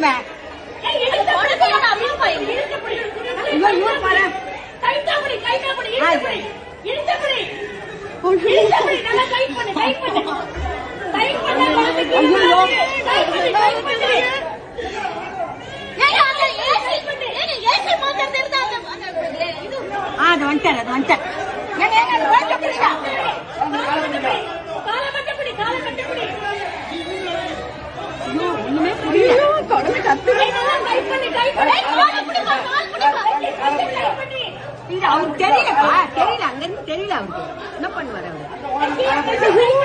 போடுவேன். அது வந்துட்டேன் அது வந்துட்டேன். ஒண்ணுமே புரியல. அவருக்கு தெரியலப்பா, தெரியல, அங்க இருந்து தெரியல அவருக்கு என்ன பண்ணுவாரு அவரு.